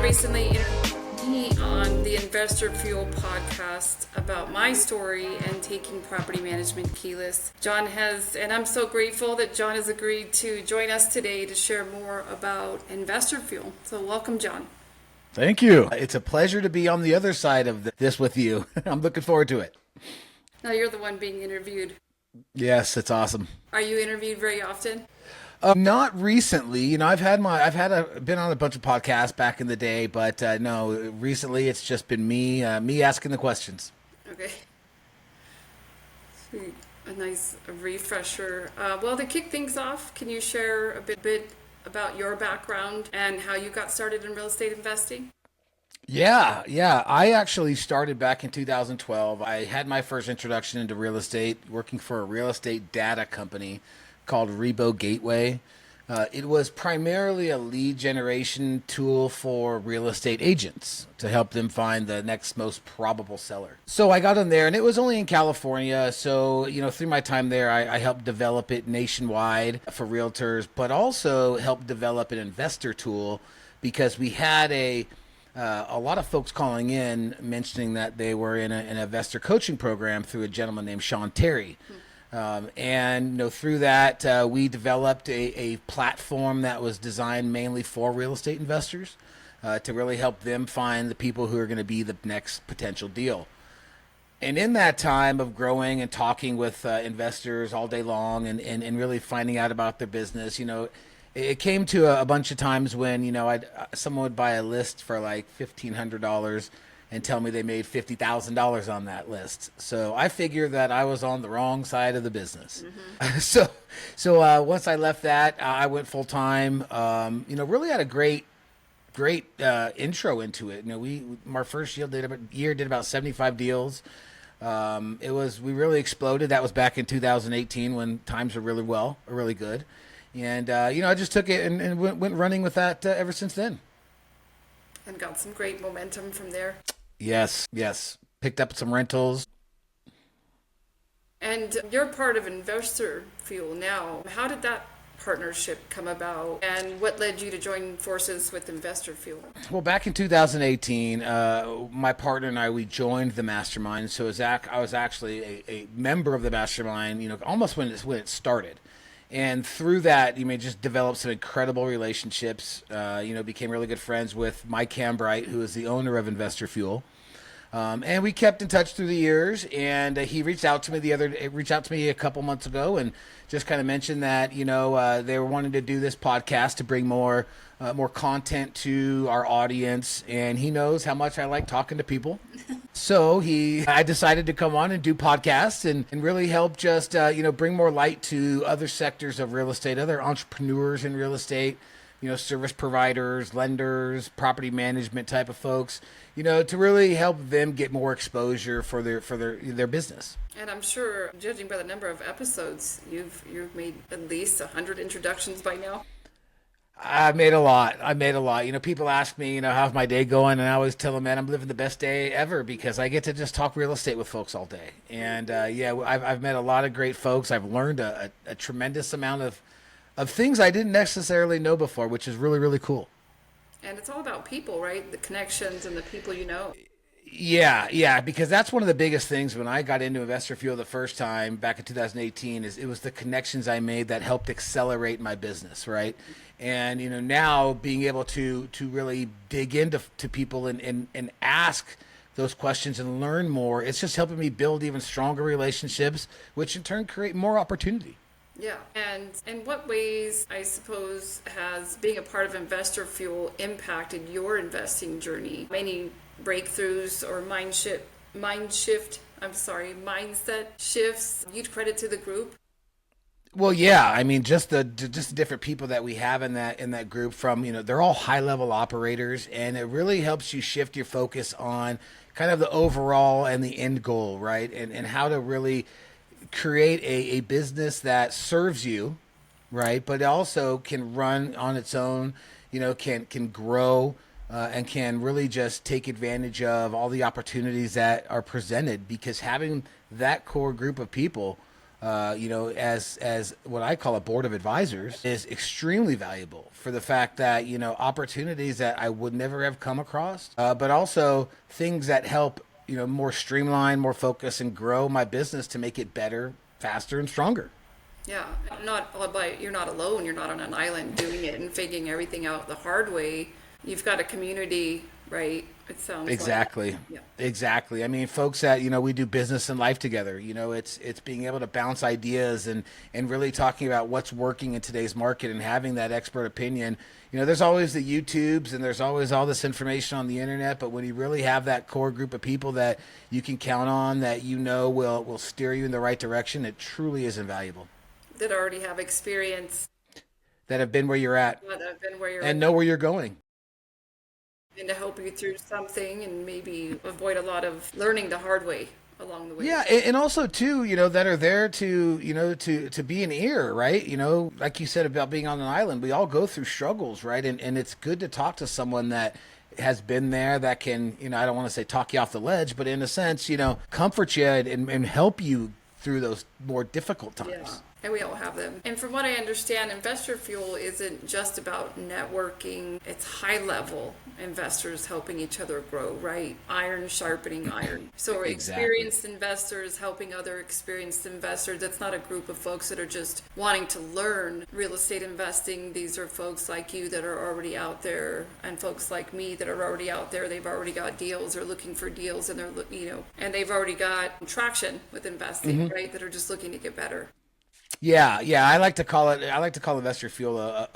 recently interviewed me on the Investor Fuel podcast about my story and taking property management keyless. John has, and I'm so grateful that John has agreed to join us today to share more about Investor Fuel. So welcome, John. Thank you. It's a pleasure to be on the other side of this with you. I'm looking forward to it. Now you're the one being interviewed. Yes, it's awesome. Are you interviewed very often? Not recently. You know, been on a bunch of podcasts back in the day, but no, recently it's just been me asking the questions. Okay. Sweet. A nice refresher. Well, to kick things off, can you share a bit about your background and how you got started in real estate investing? Yeah. I actually started back in 2012. I had my first introduction into real estate working for a real estate data company called Rebo Gateway. It was primarily a lead generation tool for real estate agents to help them find the next most probable seller. So I got in there, and it was only in California. So, you know, through my time there, I helped develop it nationwide for realtors, but also helped develop an investor tool because we had a lot of folks calling in mentioning that they were in an investor coaching program through a gentleman named Sean Terry. And you know, through that, we developed a platform that was designed mainly for real estate investors to really help them find the people who are going to be the next potential deal. And in that time of growing and talking with investors all day long and really finding out about their business, you know, it came to a bunch of times when, you know, someone would buy a list for like $1,500 and tell me they made $50,000 on that list. So I figured that I was on the wrong side of the business. Mm-hmm. So once I left that, I went full time. You know, really had a great intro into it. You know, our first year did about 75 deals. We really exploded. That was back in 2018 when times were really good. And you know, I just took it and went running with that ever since then. And got some great momentum from there. Yes. Picked up some rentals. And you're part of Investor Fuel now. How did that partnership come about? And what led you to join forces with Investor Fuel? Well, back in 2018, my partner and we joined the mastermind. So I was actually a member of the mastermind, you know, almost when it started. And through that, you may just develop some incredible relationships. You know, became really good friends with Mike Cambright, who is the owner of Investor Fuel. And we kept in touch through the years. And he reached out to me a couple months ago, and just kind of mentioned that, you know, they were wanting to do this podcast to bring more content to our audience. And he knows how much I like talking to people. So I decided to come on and do podcasts and really help just, you know, bring more light to other sectors of real estate, other entrepreneurs in real estate, you know, service providers, lenders, property management type of folks, you know, to really help them get more exposure for their business. And I'm sure, judging by the number of episodes, you've made at least 100 introductions by now. I made a lot. You know, people ask me, you know, how's my day going? And I always tell them, man, I'm living the best day ever because I get to just talk real estate with folks all day. And yeah, I've met a lot of great folks. I've learned a tremendous amount of things I didn't necessarily know before, which is really, really cool. And it's all about people, right? The connections and the people you know. Yeah, because that's one of the biggest things when I got into Investor Fuel the first time back in 2018 is it was the connections I made that helped accelerate my business, right? And, you know, now being able to really dig into people and ask those questions and learn more, it's just helping me build even stronger relationships, which in turn create more opportunity. Yeah. And in what ways, I suppose, has being a part of Investor Fuel impacted your investing journey? Any breakthroughs or mindset shifts you'd credit to the group? Well, yeah, I mean, just the different people that we have in that group from, you know, they're all high level operators, and it really helps you shift your focus on kind of the overall and the end goal, right? And how to really create a business that serves you, right? But also can run on its own, you know, can grow and can really just take advantage of all the opportunities that are presented, because having that core group of people as what I call a board of advisors is extremely valuable for the fact that, opportunities that I would never have come across, but also things that help, more streamline, more focus, and grow my business to make it better, faster, and stronger. Yeah, not all by you're not alone. You're not on an island doing it and figuring everything out the hard way. You've got a community, right? It sounds Exactly. like. Yeah. Exactly. I mean, folks that, we do business and life together. It's being able to bounce ideas and really talking about what's working in today's market and having that expert opinion. There's always the YouTubes and there's always all this information on the internet, but when you really have that core group of people that you can count on, that will steer you in the right direction, it truly is invaluable. That already have experience, That have been where you're at that have been where you're and know where you're going. and to help you through something and maybe avoid a lot of learning the hard way along the way. Yeah, and also too, that are there to, to be an ear, right? Like you said about being on an island, we all go through struggles, right? And it's good to talk to someone that has been there, that can, I don't want to say talk you off the ledge, but in a sense, comfort you and help you through those more difficult times. Yeah. And we all have them. And from what I understand, Investor Fuel isn't just about networking. It's high level investors helping each other grow, right? Iron sharpening iron. So experienced investors helping other experienced investors. It's not a group of folks that are just wanting to learn real estate investing. These are folks like you that are already out there and folks like me that are already out there. They've already got deals, they're looking for deals, and and they've already got traction with investing, right? That are just looking to get better. Yeah. I like to call Investor Fuel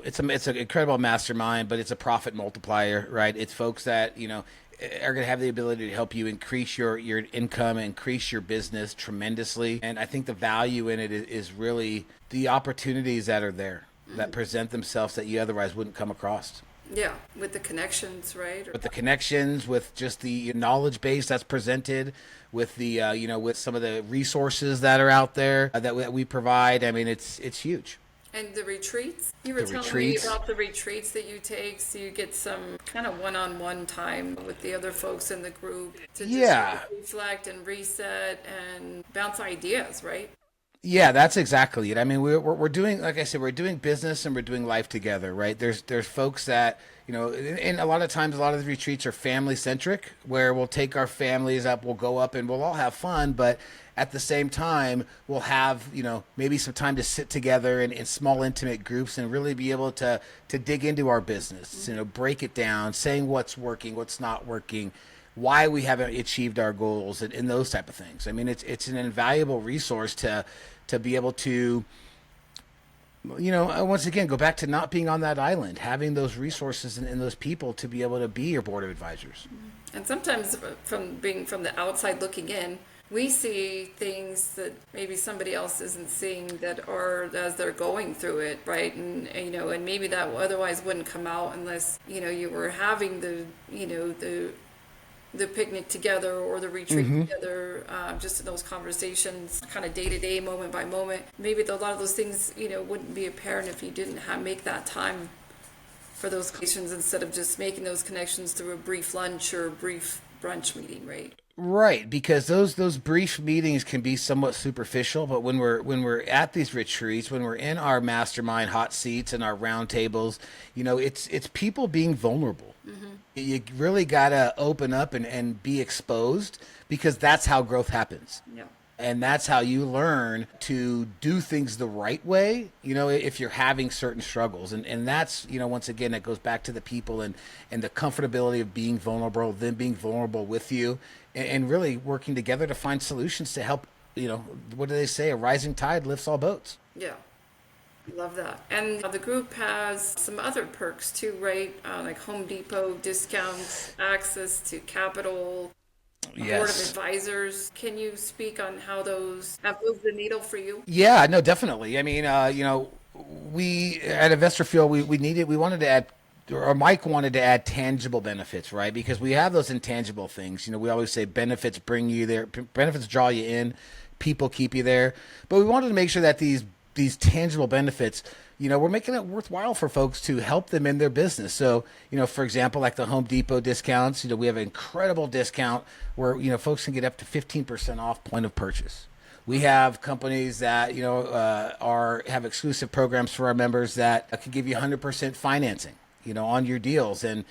it's an incredible mastermind, but it's a profit multiplier, right? It's folks that, are going to have the ability to help you increase your income, increase your business tremendously. And I think the value in it is really the opportunities that are there that present themselves that you otherwise wouldn't come across. Yeah, with the connections, right? With the connections, with just the knowledge base that's presented, with the with some of the resources that are out there that we provide. I mean, it's huge. And the retreats? You were telling me about the retreats that you take, so you get some kind of one-on-one time with the other folks in the group to just reflect and reset and bounce ideas, right? Yeah, that's exactly it. I mean, we're doing, like I said, we're doing business and we're doing life together, right? There's folks that, and a lot of times, a lot of the retreats are family centric, where we'll take our families up, we'll go up and we'll all have fun, but at the same time, we'll have, maybe some time to sit together in small, intimate groups and really be able to dig into our business, break it down, saying what's working, what's not working, why we haven't achieved our goals, and those type of things. I mean, it's an invaluable resource to be able to, once again, go back to not being on that island, having those resources and those people to be able to be your board of advisors. And sometimes from being from the outside looking in, we see things that maybe somebody else isn't seeing that are as they're going through it, right? And and maybe that otherwise wouldn't come out unless, you were having the picnic together or the retreat together, just in those conversations, kind of day to day, moment by moment. Maybe a lot of those things, wouldn't be apparent if you didn't make that time for those connections instead of just making those connections through a brief lunch or a brief brunch meeting, right? Right, because those brief meetings can be somewhat superficial, but when we're at these retreats, when we're in our mastermind hot seats and our round tables, it's people being vulnerable. You really gotta open up and be exposed, because that's how growth happens. Yeah. And that's how you learn to do things the right way, if you're having certain struggles. And that's, once again, it goes back to the people and the comfortability of being vulnerable, them being vulnerable with you, and really working together to find solutions to help, what do they say? A rising tide lifts all boats. Yeah. Love that. And the group has some other perks too, right? Like Home Depot discounts, access to capital, board of advisors. Can you speak on how those have moved the needle for you? Yeah, no, definitely. I mean, we at Investor Fuel, we wanted to add, or Mike wanted to add tangible benefits, right? Because we have those intangible things. We always say benefits bring you there, benefits draw you in, people keep you there. But we wanted to make sure that these tangible benefits, we're making it worthwhile for folks to help them in their business. So, for example, like the Home Depot discounts, we have an incredible discount where, folks can get up to 15% off point of purchase. We have companies that, have exclusive programs for our members that can give you 100% financing, on your deals. And,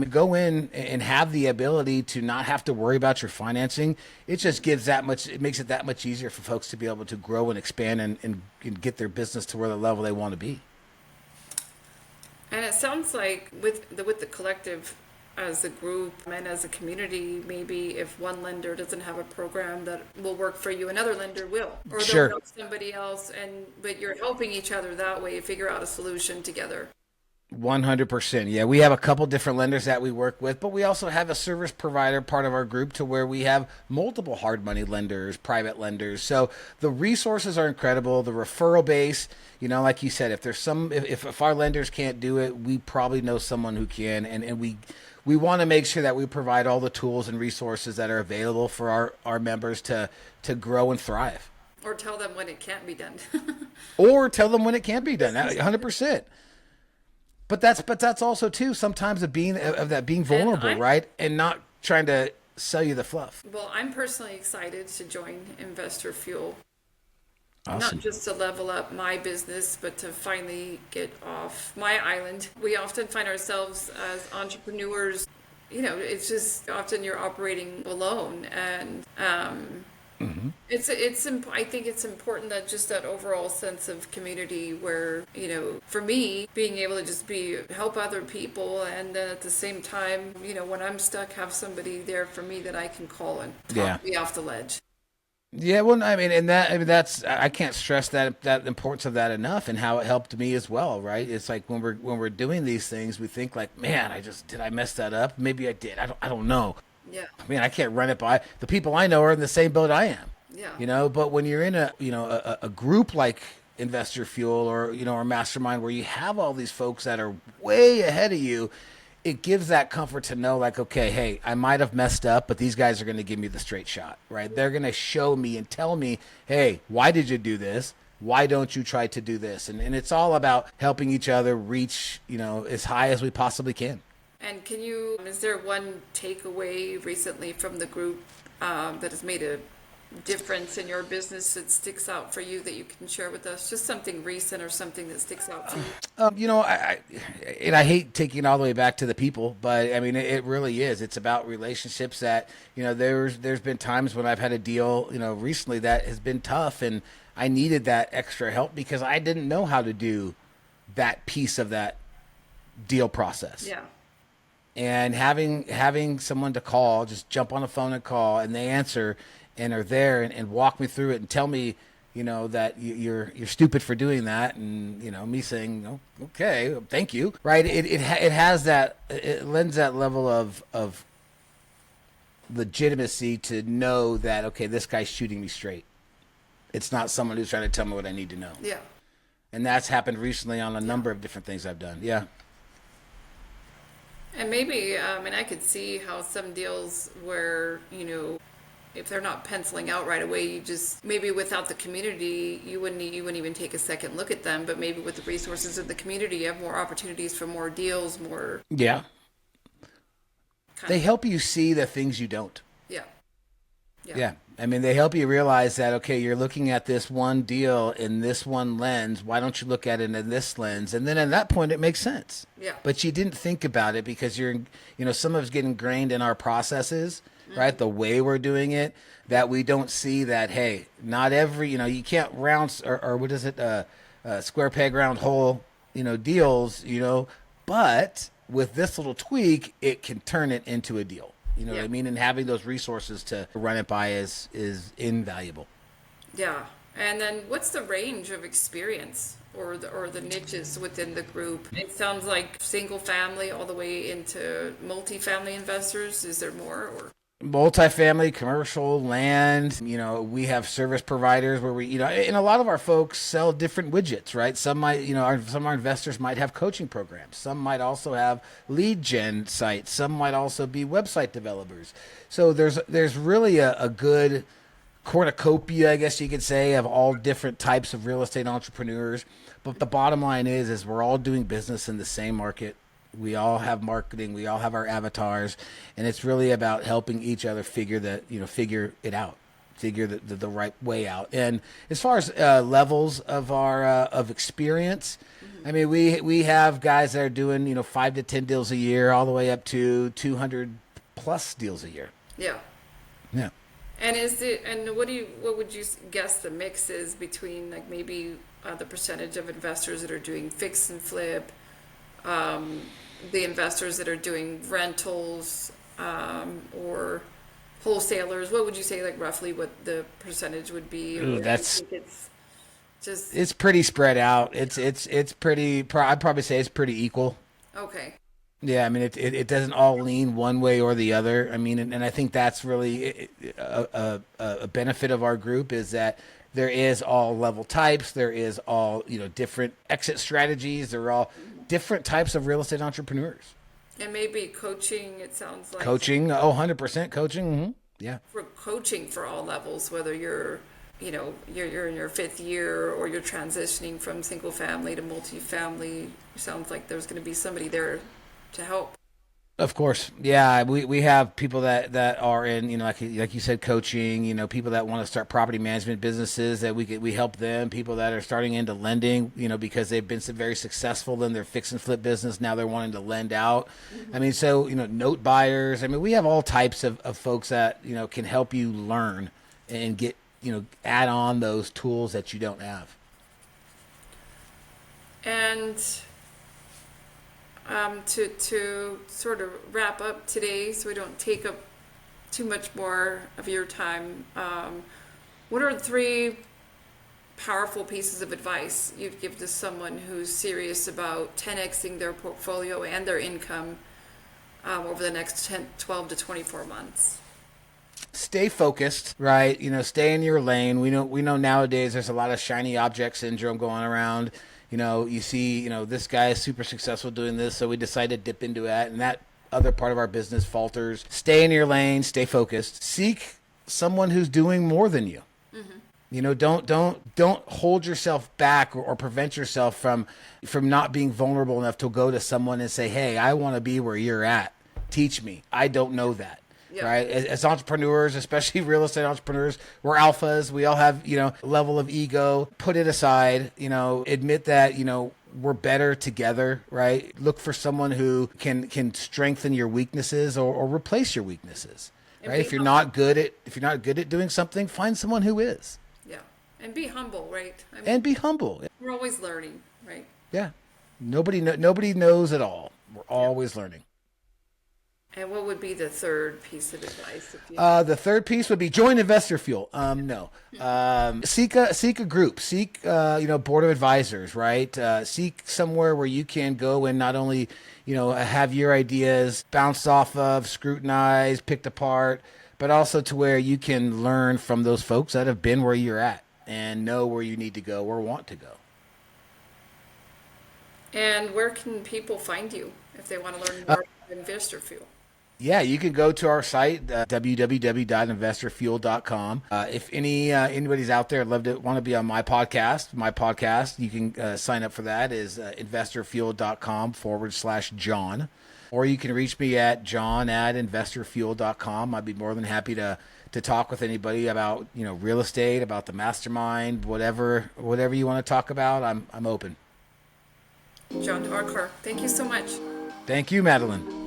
go in and have the ability to not have to worry about your financing. It just it makes it that much easier for folks to be able to grow and expand and get their business to where the level they want to be. And it sounds like with the collective as a group and as a community, maybe if one lender doesn't have a program that will work for you, another lender will, or they'll Sure. know somebody else, but you're helping each other that way, figure out a solution together. 100%. Yeah, we have a couple different lenders that we work with, but we also have a service provider part of our group to where we have multiple hard money lenders, private lenders. So the resources are incredible. The referral base, like you said, if there's if our lenders can't do it, we probably know someone who can, and we want to make sure that we provide all the tools and resources that are available for our members to grow and thrive. Or tell them when it can't be done. Or tell them when it can't be done. 100%. But that's also too sometimes being vulnerable, right? And not trying to sell you the fluff. Well, I'm personally excited to join Investor Fuel. Awesome. Not just to level up my business, but to finally get off my island. We often find ourselves as entrepreneurs, it's just often you're operating alone, and I think it's important that just that overall sense of community where, for me, being able to just help other people, and then at the same time, when I'm stuck, have somebody there for me that I can call and talk me off the ledge. Yeah, well, that's I can't stress that importance of that enough, and how it helped me as well, right? It's like when we're doing these things, we think like, man, did I mess that up? Maybe I did. I don't know. Yeah. I can't run it by the people I know are in the same boat I am. Yeah. But when you're in a group like Investor Fuel or or Mastermind, where you have all these folks that are way ahead of you, it gives that comfort to know, like, okay, hey, I might have messed up, but these guys are going to give me the straight shot, right? They're going to show me and tell me, hey, why did you do this? Why don't you try to do this? And it's all about helping each other reach, as high as we possibly can. And is there one takeaway recently from the group that has made a difference in your business that sticks out for you that you can share with us? Just something recent or something that sticks out for you. I hate taking it all the way back to the people, but it really is. It's about relationships that, there's been times when I've had a deal, recently that has been tough, and I needed that extra help because I didn't know how to do that piece of that deal process. Yeah. And having someone to call, just jump on the phone and call, and they answer and are there and walk me through it and tell me, that you're stupid for doing that, and me saying, oh, okay, thank you, right? It has that, it lends that level of legitimacy to know that, okay, this guy's shooting me straight. It's not someone who's trying to tell me what I need to know. Yeah. And that's happened recently on a number of different things I've done. Yeah. And maybe, I could see how some deals where, if they're not penciling out right away, you just, maybe without the community, you wouldn't even take a second look at them. But maybe with the resources of the community, you have more opportunities for more deals, more. Yeah. They help you see the things you don't. Yeah. Yeah. They help you realize that, okay, you're looking at this one deal in this one lens. Why don't you look at it in this lens? And then at that point, it makes sense. Yeah. But you didn't think about it because some of it's getting ingrained in our processes, right? The way we're doing it, that we don't see that, hey, not every, you can't round, or what is it, square peg, round hole, deals, but with this little tweak, it can turn it into a deal. You know what I mean? And having those resources to run it by is invaluable. Yeah. And then what's the range of experience or the niches within the group? It sounds like single family all the way into multifamily investors. Is there more? Or Multifamily, commercial, land, we have service providers where we, and a lot of our folks sell different widgets, right? Some might, some of our investors might have coaching programs. Some might also have lead gen sites. Some might also be website developers. So there's really a good cornucopia, I guess you could say, of all different types of real estate entrepreneurs. But the bottom line is we're all doing business in the same market. We all have marketing. We all have our avatars, and it's really about helping each other figure it out. figure the right way out. And as far as levels of our of experience, I mean, we have guys that are doing 5 to 10 deals a year, all the way up to 200 plus deals a year. Yeah. Yeah. And what would you guess the mix is between like maybe the percentage of investors that are doing fix and flip, the investors that are doing rentals, or wholesalers? What would you say, like roughly what the percentage would be? Ooh, that's it's just it's pretty spread out. It's pretty. I'd probably say it's pretty equal. okay. Yeah, I mean, it doesn't all lean one way or the other. I mean, and I think that's really a benefit of our group is that there is all level types. There is all, different exit strategies. There are all different types of real estate entrepreneurs. And maybe coaching, it sounds like. Coaching, 100% coaching. Mm-hmm. Yeah. For coaching for all levels, whether you're in your fifth year or you're transitioning from single family to multifamily, it sounds like there's going to be somebody there to help. Of course. Yeah, we have people that are in, like you said, coaching, people that want to start property management businesses that we help them, people that are starting into lending, because they've been so very successful in their fix and flip business. Now they're wanting to lend out. Mm-hmm. I mean, so, note buyers. I mean, we have all types of folks that, can help you learn and get, add on those tools that you don't have. And to sort of wrap up today, so we don't take up too much more of your time, what are the 3 powerful pieces of advice you'd give to someone who's serious about 10xing their portfolio and their income over the next 12 to 24 months? Stay focused, right? Stay in your lane. We know nowadays there's a lot of shiny object syndrome going around. You see, this guy is super successful doing this, so we decide to dip into that, and that other part of our business falters. Stay in your lane, stay focused. Seek someone who's doing more than you. Mm-hmm. Don't hold yourself back or prevent yourself from not being vulnerable enough to go to someone and say, "Hey, I want to be where you're at. Teach me. I don't know that." Yeah. Right. As entrepreneurs, especially real estate entrepreneurs, we're alphas. We all have, a level of ego. Put it aside, admit that, we're better together, right? Look for someone who can strengthen your weaknesses or replace your weaknesses. Right. If you're not good at doing something, find someone who is. Yeah. And be humble, right? And be humble. We're always learning, right? Yeah. Nobody knows it all. We're always learning. And what would be the third piece of advice? The third piece would be join Investor Fuel. No. Seek a group. Seek, board of advisors, right? Seek somewhere where you can go and not only, have your ideas bounced off of, scrutinized, picked apart, but also to where you can learn from those folks that have been where you're at and know where you need to go or want to go. And where can people find you if they want to learn more about Investor Fuel? Yeah, you can go to our site, www.investorfuel.com. If anybody's out there want to be on my podcast, you can sign up for that is investorfuel.com/John. Or you can reach me at john@investorfuel.com. I'd be more than happy to talk with anybody about, real estate, about the mastermind, whatever you want to talk about. I'm open. John Harcar, thank you so much. Thank you, Madeline.